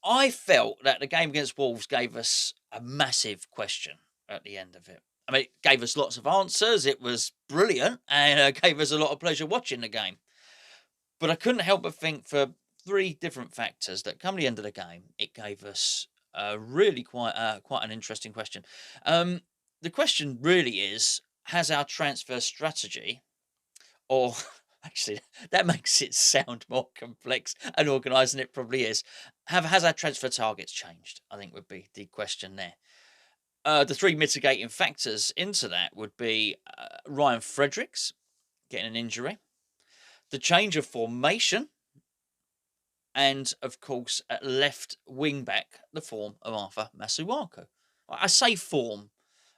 I felt that the game against Wolves gave us a massive question at the end of it. I mean, it gave us lots of answers. It was brilliant and gave us a lot of pleasure watching the game. But I couldn't help but think for three different factors that come the end of the game, it gave us really quite an interesting question. Um, the question really is: has our transfer strategy, or actually, that makes it sound more complex and organised than it probably is. Has our transfer targets changed? I think would be the question there. The three mitigating factors into that would be Ryan Fredericks getting an injury, the change of formation, and of course, at left wing back, the form of Arthur Masuaku. I say form,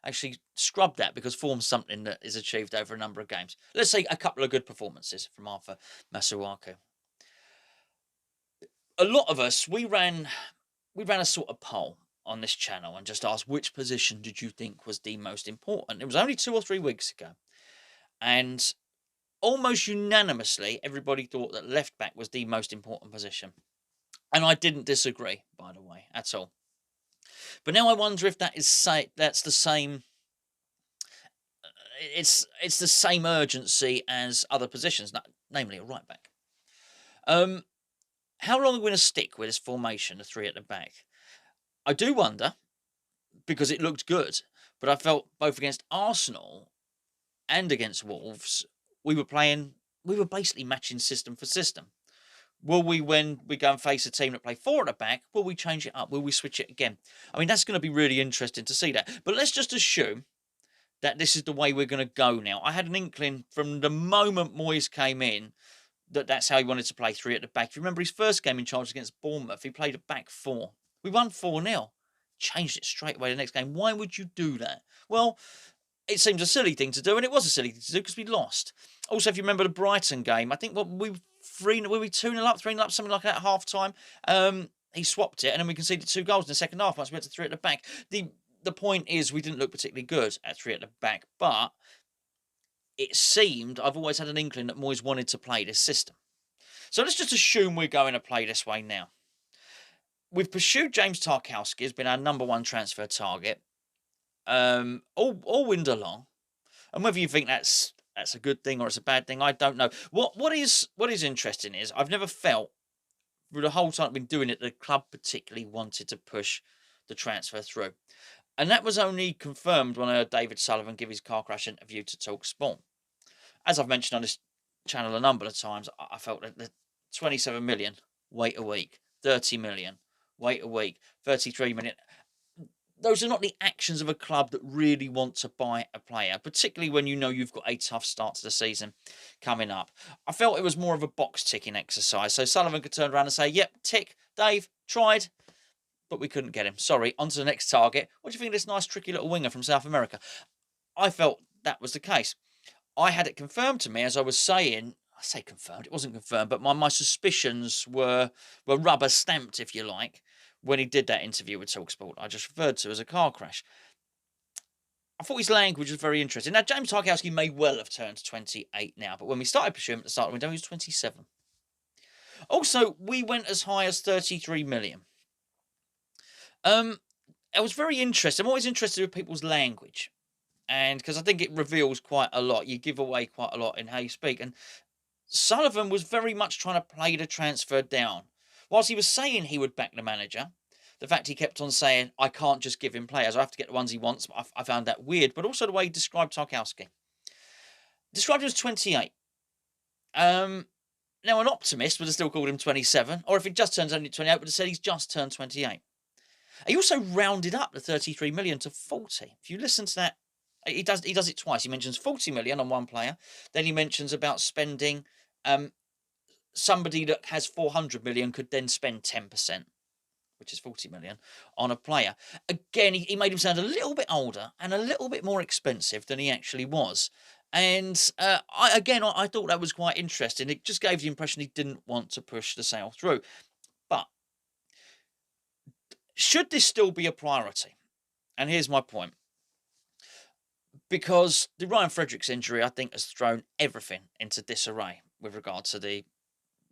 actually scrub that because form's something that is achieved over a number of games. Let's say a couple of good performances from Arthur Masuaku. A lot of us we ran a sort of poll on this channel and just asked which position did you think was the most important. It was only 2 or 3 weeks ago, and almost unanimously, everybody thought that left back was the most important position. And I didn't disagree, by the way, at all. But now I wonder if that's the same. It's the same urgency as other positions, namely a right back. How long are we going to stick with this formation, the three at the back? I do wonder because it looked good, but I felt both against Arsenal and against Wolves, we were basically matching system for system. Will we, when we go and face a team that play four at the back, will we change it up? Will we switch it again? I mean, that's going to be really interesting to see that. But let's just assume that this is the way we're going to go now. I had an inkling from the moment Moyes came in that that's how he wanted to play three at the back. If you remember his first game in charge against Bournemouth, he played a back four. We won 4-0. Changed it straight away the next game. Why would you do that? Well, it seems a silly thing to do, and it was a silly thing to do because we lost. Also, if you remember the Brighton game, I think we 2-0 up, 3-0 up, something like that at half time. He swapped it, and then we conceded 2 goals in the second half once we went to three at the back. The point is, we didn't look particularly good at three at the back, but it seemed, I've always had an inkling that Moyes wanted to play this system. So let's just assume we're going to play this way now. We've pursued James Tarkowski as been our number one transfer target all winter long. And whether you think that's a good thing or it's a bad thing, I don't know. What is interesting is I've never felt through the whole time I've been doing it, the club particularly wanted to push the transfer through. And that was only confirmed when I heard David Sullivan give his car crash interview to Talk Sport. As I've mentioned on this channel a number of times, I felt that the 27 million, wait a week, 30 million, wait a week, 33 million. Those are not the actions of a club that really want to buy a player, particularly when you know you've got a tough start to the season coming up. I felt it was more of a box ticking exercise. So Sullivan could turn around and say, yep, tick, Dave, tried, but we couldn't get him. Sorry, on to the next target. What do you think of this nice, tricky little winger from South America? I felt that was the case. I had it confirmed to me, as I was saying. I say confirmed, it wasn't confirmed, but my suspicions were rubber stamped, if you like, when he did that interview with TalkSport I just referred to as a car crash. I thought his language was very interesting. Now, James Tarkowski may well have turned 28 now, but when we started pursuing him at the start of the window, he was 27. Also, we went as high as 33 million. I was very interested. I'm always interested in people's language, and because I think it reveals quite a lot. You give away quite a lot in how you speak. And Sullivan was very much trying to play the transfer down. Whilst he was saying he would back the manager, the fact he kept on saying, I can't just give him players, I have to get the ones he wants, I found that weird. But also the way he described Tarkowski. Described him as 28. Now, an optimist would have still called him 27, or if he just turns only 28, would have said he's just turned 28. He also rounded up the 33 million to 40. If you listen to that, he does it twice. He mentions 40 million on one player. Then he mentions about spending somebody that has 400 million could then spend 10%, which is 40 million, on a player. Again, he made him sound a little bit older and a little bit more expensive than he actually was. And I thought that was quite interesting. It just gave the impression he didn't want to push the sale through. But should this still be a priority? And here's my point. Because the Ryan Fredricks injury, I think, has thrown everything into disarray with regard to the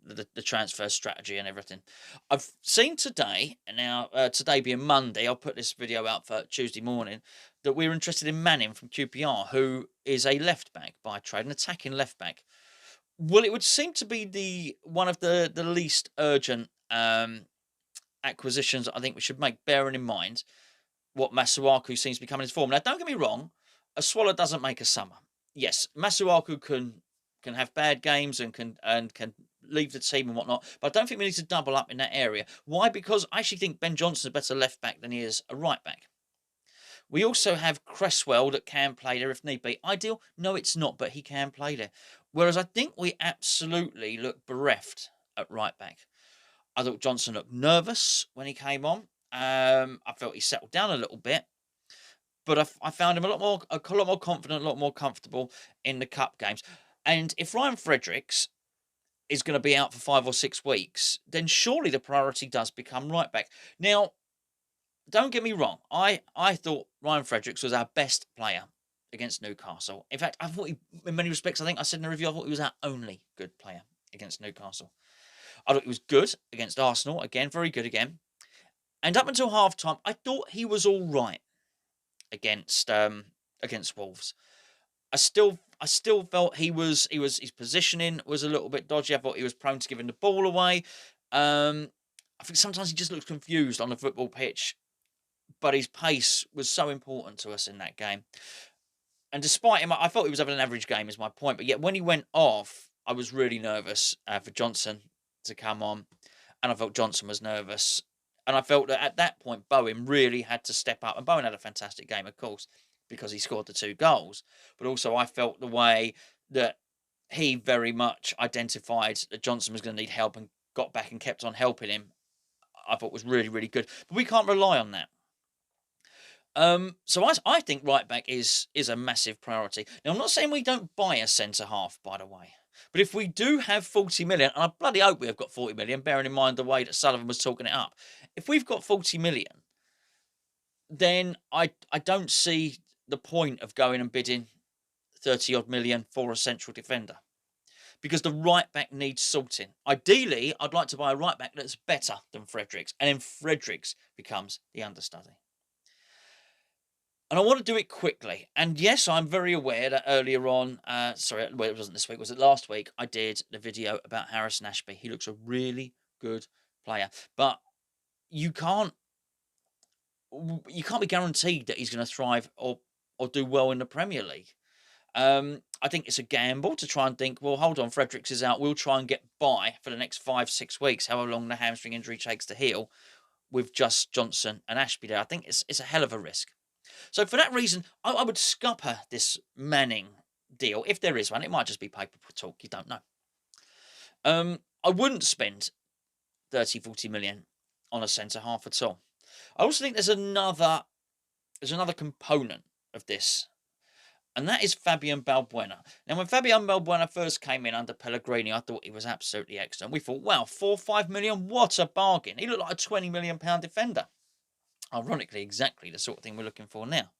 the transfer strategy and everything. I've seen today, and now today being Monday, I'll put this video out for Tuesday morning, that we're interested in Manning from QPR, who is a left back by trade, an attacking left back. Well, it would seem to be the one of the least urgent acquisitions I think we should make, bearing in mind what Masuaku seems to be coming in his form. Now, don't get me wrong, a swallow doesn't make a summer. Yes, Masuaku can have bad games and can leave the team and whatnot, but I don't think we need to double up in that area. Why? Because I actually think Ben Johnson's a better left back than he is a right back. We also have Cresswell that can play there if need be. Ideal? No, it's not, but he can play there. Whereas I think we absolutely look bereft at right back. I thought Johnson looked nervous when he came on. I felt he settled down a little bit, but I found him a lot more confident, a lot more comfortable in the cup games. And if Ryan Fredricks is going to be out for 5 or 6 weeks, then surely the priority does become right back. Now, don't get me wrong. I thought Ryan Fredricks was our best player against Newcastle. In fact, I thought in many respects, I think I said in the review, I thought he was our only good player against Newcastle. I thought he was good against Arsenal. Again, very good again. And up until half-time, I thought he was all right against Wolves. I still felt his positioning was a little bit dodgy. I thought he was prone to giving the ball away. I think sometimes he just looks confused on the football pitch, but his pace was so important to us in that game. And despite him, I thought he was having an average game, is my point. But yet when he went off, I was really nervous for Johnson to come on, and I felt Johnson was nervous. And I felt that at that point, Bowen really had to step up. And Bowen had a fantastic game, of course, because he scored the 2 goals. But also I felt the way that he very much identified that Johnson was going to need help and got back and kept on helping him, I thought was really, really good. But we can't rely on that. So I think right back is a massive priority. Now, I'm not saying we don't buy a centre-half, by the way. But if we do have 40 million, and I bloody hope we have got 40 million, bearing in mind the way that Sullivan was talking it up. If we've got 40 million, then I don't see the point of going and bidding 30-odd million for a central defender. Because the right back needs sorting. Ideally, I'd like to buy a right back that's better than Fredericks. And then Fredericks becomes the understudy. And I want to do it quickly. And yes, I'm very aware that earlier on, sorry, well, it wasn't this week, was it last week? I did the video about Harrison Ashby. He looks a really good player. But you can't be guaranteed that he's going to thrive or do well in the Premier League. I think it's a gamble to try and think, well, hold on, Fredericks is out. We'll try and get by for the next 5-6 weeks, however long the hamstring injury takes to heal, with just Johnson and Ashby there. I think it's a hell of a risk. So for that reason, I would scupper this Manning deal, if there is one. It might just be paper talk, you don't know. I wouldn't spend 30, 40 million on a centre-half at all. I also think there's another component of this, and that is Fabien Balbuena. Now, when Fabien Balbuena first came in under Pellegrini, I thought he was absolutely excellent. We thought, wow, 4 or 5 million, what a bargain. He looked like a £20 million defender. Ironically, exactly the sort of thing we're looking for now.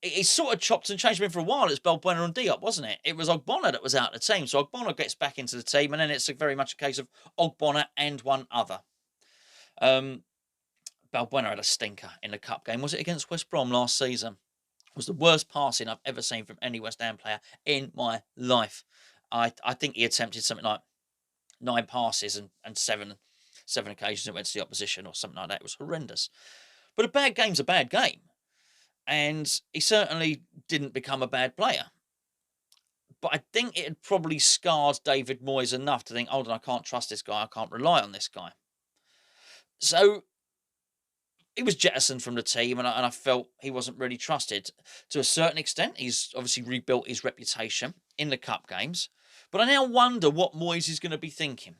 It's sort of chopped and changed. For a while, it's Balbuena and Diop, wasn't it? It was Ogbonna that was out of the team. So Ogbonna gets back into the team, and then it's very much a case of Ogbonna and one other. Balbuena had a stinker in the cup game. Was it against West Brom last season? It was the worst passing I've ever seen from any West Ham player in my life. I think he attempted something like 9 passes and 7 occasions it went to the opposition or something like that. It was horrendous. But a bad game's a bad game. And he certainly didn't become a bad player. But I think it had probably scarred David Moyes enough to think, hold on, I can't trust this guy. I can't rely on this guy. So he was jettisoned from the team, and I felt he wasn't really trusted. To a certain extent, he's obviously rebuilt his reputation in the cup games. But I now wonder what Moyes is going to be thinking.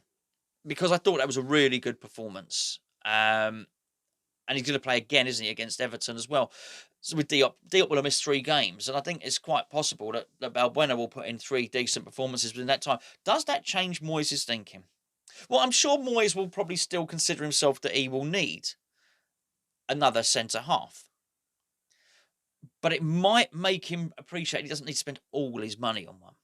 Because I thought that was a really good performance. And he's going to play again, isn't he, against Everton as well. So with Diop will have missed 3 games. And I think it's quite possible that Balbuena will put in 3 decent performances within that time. Does that change Moyes' thinking? Well, I'm sure Moyes will probably still consider himself that he will need another centre-half. But it might make him appreciate he doesn't need to spend all his money on one.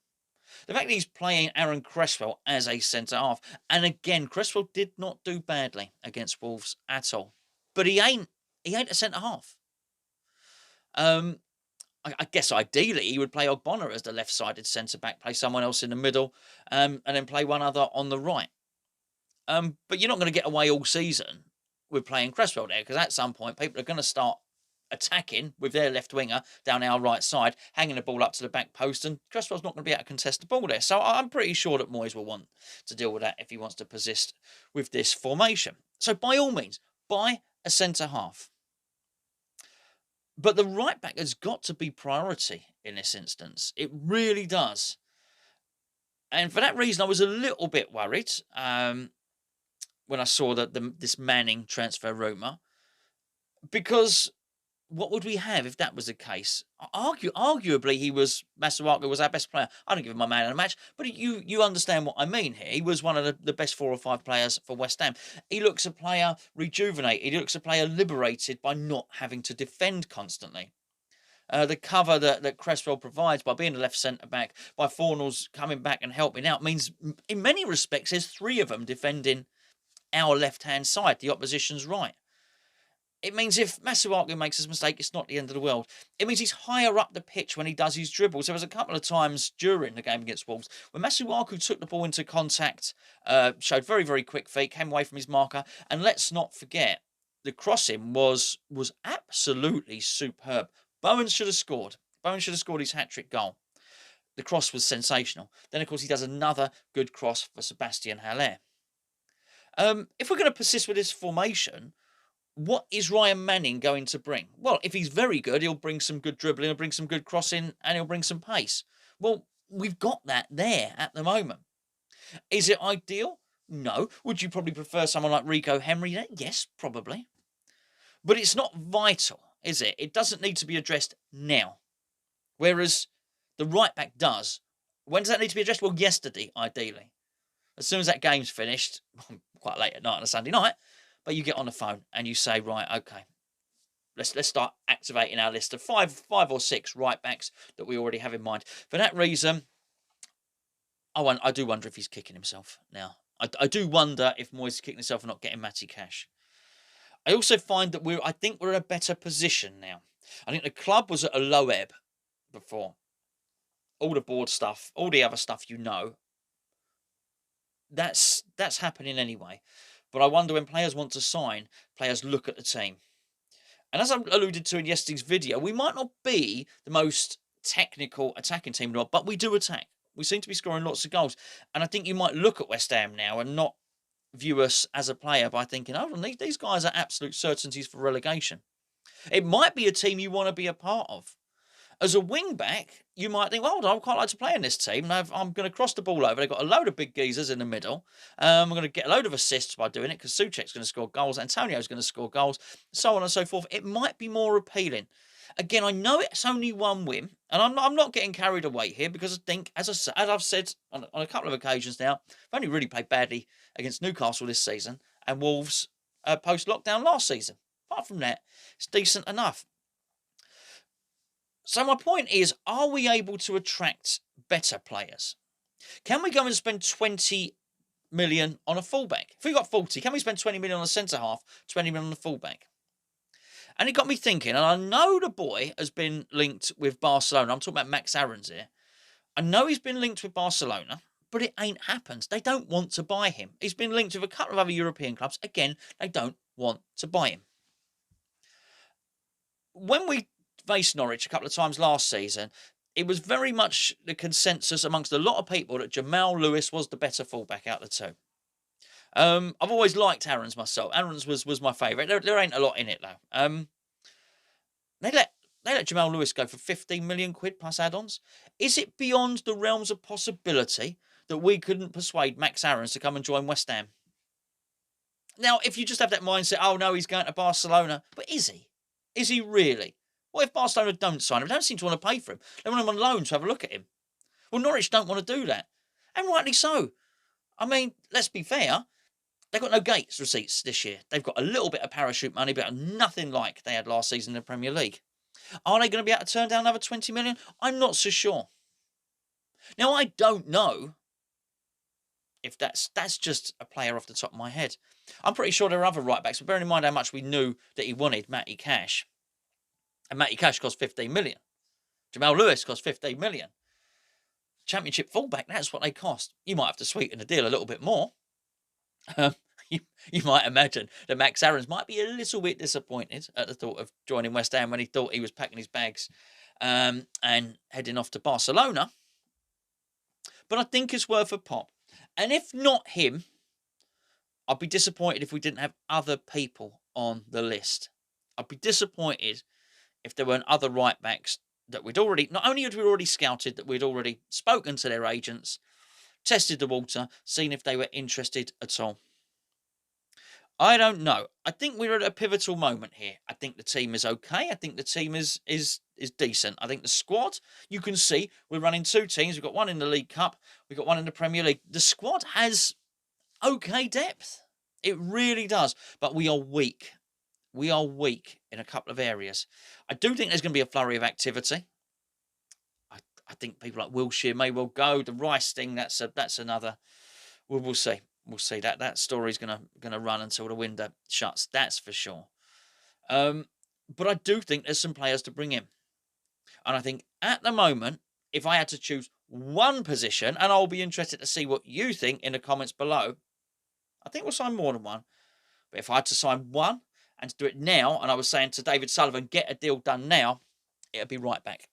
The fact that he's playing Aaron Cresswell as a centre-half, and again, Cresswell did not do badly against Wolves at all. But he ain't a centre-half. I guess ideally he would play Ogbonna as the left-sided centre-back, play someone else in the middle, and then play one other on the right. But you're not going to get away all season with playing Cresswell there, because at some point people are going to start attacking with their left winger down our right side, hanging the ball up to the back post, and Cresswell's not going to be able to contest the ball there. So I'm pretty sure that Moyes will want to deal with that if he wants to persist with this formation. So by all means, buy a centre-half. But the right back has got to be priority in this instance. It really does. And for that reason, I was a little bit worried when I saw that this Manning transfer rumour. Because what would we have if that was the case? Arguably, Masuaku was our best player. I don't give him my man of the match, but you understand what I mean here. He was one of the best 4 or 5 players for West Ham. He looks a player rejuvenated. He looks a player liberated by not having to defend constantly. The cover that Cresswell provides by being a left centre-back, by Fornals coming back and helping out, means in many respects there's 3 of them defending our left-hand side, the opposition's right. It means if Masuaku makes his mistake, it's not the end of the world. It means he's higher up the pitch when he does his dribbles. There was a couple of times during the game against Wolves when Masuaku took the ball into contact, showed very, very quick feet, came away from his marker. And let's not forget, the crossing was absolutely superb. Bowen should have scored. Bowen should have scored his hat-trick goal. The cross was sensational. Then, of course, he does another good cross for Sebastian Haller. If we're going to persist with this formation, what is Ryan Manning going to bring? Well, if he's very good, he'll bring some good dribbling, he'll bring some good crossing, and he'll bring some pace. Well, we've got that there at the moment. Is it ideal? No. Would you probably prefer someone like Rico Henry? Yes, probably. But it's not vital, is it? It doesn't need to be addressed now. Whereas the right back does. When does that need to be addressed? Well, yesterday, ideally. As soon as that game's finished, quite late at night on a Sunday night, but you get on the phone and you say, right, okay, let's start activating our list of five or six right backs that we already have in mind. For that reason, I do wonder if he's kicking himself now. I do wonder if Moyes is kicking himself for not getting Matty Cash. I also find that I think we're in a better position now. I think the club was at a low ebb before. All the board stuff, all the other stuff, that's happening anyway. But I wonder when players want to sign, players look at the team. And as I alluded to in yesterday's video, we might not be the most technical attacking team, but we do attack. We seem to be scoring lots of goals. And I think you might look at West Ham now and not view us as a player by thinking, oh, these guys are absolute certainties for relegation. It might be a team you want to be a part of. As a wing-back, you might think, well, I'd quite like to play in this team. I'm going to cross the ball over. They've got a load of big geezers in the middle. I'm going to get a load of assists by doing it because Souček's going to score goals. Antonio's going to score goals, so on and so forth. It might be more appealing. Again, I know it's only one win, and I'm not getting carried away here because I think, as I've said on a couple of occasions now, I've only really played badly against Newcastle this season and Wolves post-lockdown last season. Apart from that, it's decent enough. So my point is, are we able to attract better players? Can we go and spend 20 million on a fullback? If we got 40, can we spend 20 million on a centre-half, 20 million on a fullback? And it got me thinking, and I know the boy has been linked with Barcelona. I'm talking about Max Aarons here. I know he's been linked with Barcelona, but it ain't happened. They don't want to buy him. He's been linked with a couple of other European clubs. Again, they don't want to buy him. When we faced Norwich a couple of times last season, it was very much the consensus amongst a lot of people that Jamal Lewis was the better fullback out of the two. I've always liked Aarons myself. Aarons was my favourite. There ain't a lot in it though. They let Jamal Lewis go for 15 million quid plus add-ons. Is it beyond the realms of possibility that we couldn't persuade Max Aarons to come and join West Ham? Now, if you just have that mindset, oh no, he's going to Barcelona, but is he? Is he really? What if Barcelona don't sign him? They don't seem to want to pay for him. They want him on loan to have a look at him. Well, Norwich don't want to do that. And rightly so. I mean, let's be fair. They've got no gates receipts this year. They've got a little bit of parachute money, but nothing like they had last season in the Premier League. Are they going to be able to turn down another 20 million? I'm not so sure. Now, I don't know if that's just a player off the top of my head. I'm pretty sure there are other right backs, but bearing in mind how much we knew that he wanted Matty Cash, and Matty Cash cost 15 million. Jamal Lewis cost 15 million. Championship fullback, that's what they cost. You might have to sweeten the deal a little bit more. Um, you might imagine that Max Aarons might be a little bit disappointed at the thought of joining West Ham when he thought he was packing his bags and heading off to Barcelona. But I think it's worth a pop. And if not him, I'd be disappointed if we didn't have other people on the list. I'd be disappointed if there weren't other right backs that we'd already, not only had we already scouted, that we'd already spoken to their agents, tested the water, seen if they were interested at all. I don't know. I think we're at a pivotal moment here. I think the team is okay. I think the team is decent. I think the squad, you can see, we're running two teams. We've got one in the League Cup. We've got one in the Premier League. The squad has okay depth. It really does. But we are weak. We are weak in a couple of areas. I do think there's going to be a flurry of activity. I think people like Wilshere may well go. The Rice thing, that's another. We'll see. We'll see. That story's gonna run until the window shuts. That's for sure. But I do think there's some players to bring in, and I think at the moment, if I had to choose one position, and I'll be interested to see what you think in the comments below. I think we'll sign more than one. But if I had to sign one and to do it now, and I was saying to David Sullivan, get a deal done now, it'd be right back.